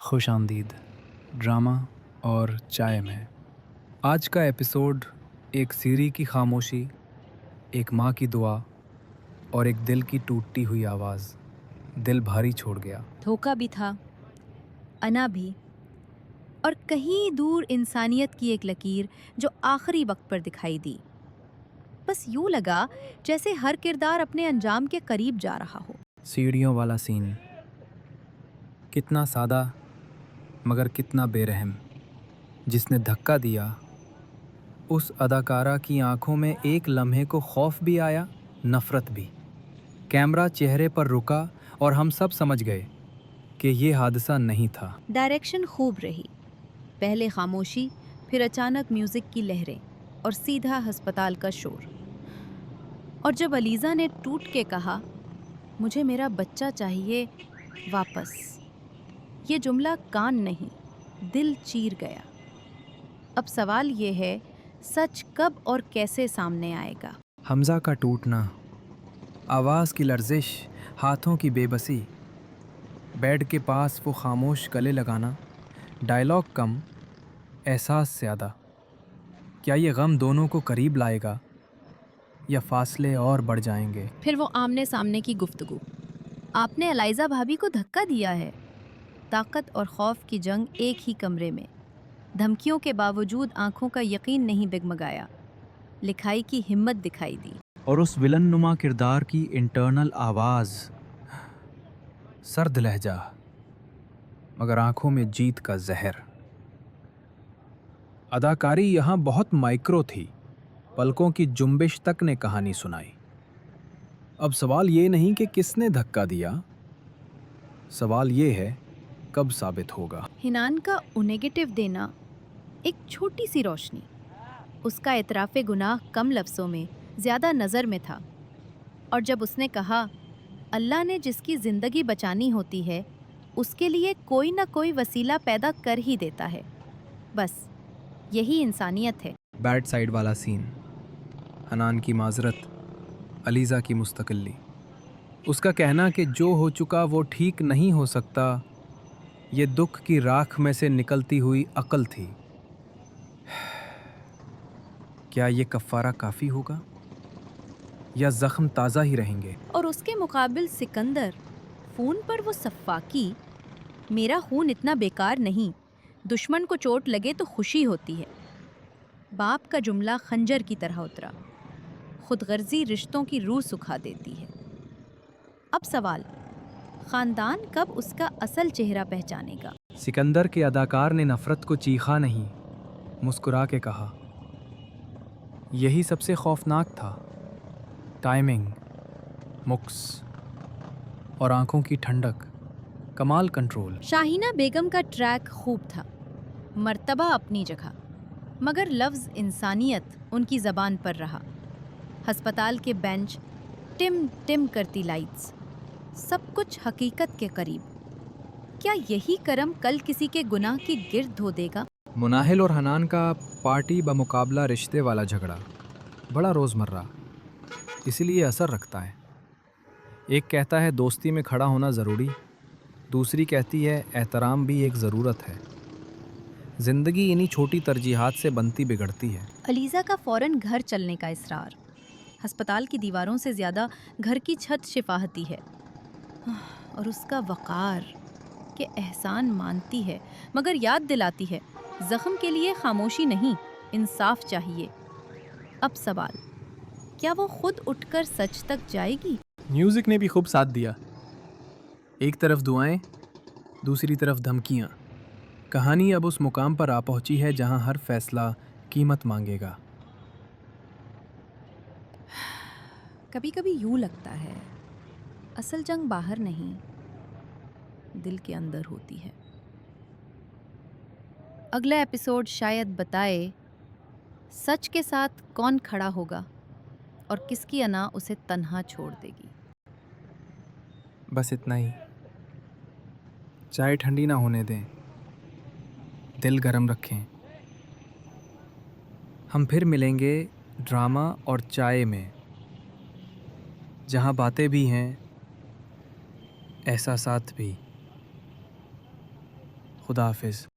خوش آمدید ڈرامہ اور چائے میں۔ آج کا ایپیسوڈ ایک سیری کی خاموشی، ایک ماں کی دعا اور ایک دل کی ٹوٹتی ہوئی آواز دل بھاری چھوڑ گیا۔ دھوکہ بھی تھا، انا بھی، اور کہیں دور انسانیت کی ایک لکیر جو آخری وقت پر دکھائی دی۔ بس یوں لگا جیسے ہر کردار اپنے انجام کے قریب جا رہا ہو۔ سیڑھیوں والا سین کتنا سادہ مگر کتنا بے رحم۔ جس نے دھکا دیا اس اداکارہ کی آنکھوں میں ایک لمحے کو خوف بھی آیا، نفرت بھی۔ کیمرہ چہرے پر رکا اور ہم سب سمجھ گئے کہ یہ حادثہ نہیں تھا۔ ڈائریکشن خوب رہی، پہلے خاموشی، پھر اچانک میوزک کی لہریں اور سیدھا ہسپتال کا شور۔ اور جب علیزہ نے ٹوٹ کے کہا مجھے میرا بچہ چاہیے واپس، یہ جملہ کان نہیں دل چیر گیا۔ اب سوال یہ ہے سچ کب اور کیسے سامنے آئے گا؟ حمزہ کا ٹوٹنا، آواز کی لرزش، ہاتھوں کی بے بسی، بیڈ کے پاس وہ خاموش گلے لگانا، ڈائلاگ کم احساس زیادہ۔ کیا یہ غم دونوں کو قریب لائے گا یا فاصلے اور بڑھ جائیں گے؟ پھر وہ آمنے سامنے کی گفتگو۔ آپ نے علیزہ بھابھی کو دھکا دیا ہے۔ طاقت اور خوف کی جنگ ایک ہی کمرے میں۔ دھمکیوں کے باوجود آنکھوں کا یقین نہیں ڈگمگایا، لکھائی کی ہمت دکھائی دی۔ اور اس ولن نما کردار کی انٹرنل آواز، سرد لہجہ مگر آنکھوں میں جیت کا زہر۔ اداکاری یہاں بہت مائکرو تھی، پلکوں کی جنبش تک نے کہانی سنائی۔ اب سوال یہ نہیں کہ کس نے دھکا دیا، سوال یہ ہے کب ثابت ہوگا۔ حنان کا نیگیٹو دینا ایک چھوٹی سی روشنی، اس کا اعتراف گناہ کم لفظوں میں زیادہ نظر میں تھا۔ اور جب اس نے کہا اللہ نے جس کی زندگی بچانی ہوتی ہے اس کے لیے کوئی نہ کوئی وسیلہ پیدا کر ہی دیتا ہے، بس یہی انسانیت ہے۔ بیڈ سائیڈ والا سین، حنان کی معذرت، علیزہ کی مستقلی، اس کا کہنا کہ جو ہو چکا وہ ٹھیک نہیں ہو سکتا، یہ دکھ کی راکھ میں سے نکلتی ہوئی عقل تھی۔ کیا یہ کفارہ کافی ہوگا یا زخم تازہ ہی رہیں گے؟ اور اس کے مقابل سکندر، خون پر وہ سفاکی، میرا خون اتنا بیکار نہیں، دشمن کو چوٹ لگے تو خوشی ہوتی ہے۔ باپ کا جملہ خنجر کی طرح اترا، خود غرضی رشتوں کی روح سکھا دیتی ہے۔ اب سوال، خاندان کب اس کا اصل چہرہ پہچانے گا؟ سکندر کے اداکار نے نفرت کو چیخا نہیں، مسکرا کے کہا۔ یہی سب سے خوفناک تھا، ٹائمنگ، مکس اور آنکھوں کی ٹھنڈک، کمال کنٹرول۔ شاہینہ بیگم کا ٹریک خوب تھا، مرتبہ اپنی جگہ، مگر لفظ انسانیت ان کی زبان پر رہا۔ ہسپتال کے بینچ، ٹم ٹم کرتی لائٹس، سب کچھ حقیقت کے قریب۔ کیا یہی کرم کل کسی کے گناہ کی گرد دھو دے گا؟ مناہل اور حنان کا پارٹی بمقابلہ رشتے والا جھگڑا بڑا روزمرہ، اسی لیے اثر رکھتا ہے۔ ایک کہتا ہے دوستی میں کھڑا ہونا ضروری، دوسری کہتی ہے احترام بھی ایک ضرورت ہے۔ زندگی انہی چھوٹی ترجیحات سے بنتی بگڑتی ہے۔ علیزہ کا فوراً گھر چلنے کا اصرار، ہسپتال کی دیواروں سے زیادہ گھر کی چھت شفاہتی ہے۔ اور اس کا وقار کہ احسان مانتی ہے مگر یاد دلاتی ہے زخم کے لیے خاموشی نہیں، انصاف چاہیے۔ اب سوال، کیا وہ خود اٹھ کر سچ تک جائے گی؟ میوزک نے بھی خوب ساتھ دیا، ایک طرف دعائیں، دوسری طرف دھمکیاں۔ کہانی اب اس مقام پر آ پہنچی ہے جہاں ہر فیصلہ قیمت مانگے گا۔ کبھی کبھی یوں لگتا ہے اصل جنگ باہر نہیں، دل کے اندر ہوتی ہے۔ اگلا ایپیسوڈ شاید بتائے سچ کے ساتھ کون کھڑا ہوگا اور کس کی انا اسے تنہا چھوڑ دے گی۔ بس اتنا ہی، چائے ٹھنڈی نہ ہونے دیں، دل گرم رکھیں۔ ہم پھر ملیں گے ڈرامہ اور چائے میں، جہاں باتیں بھی ہیں، احساسات بھی۔ خدا حافظ.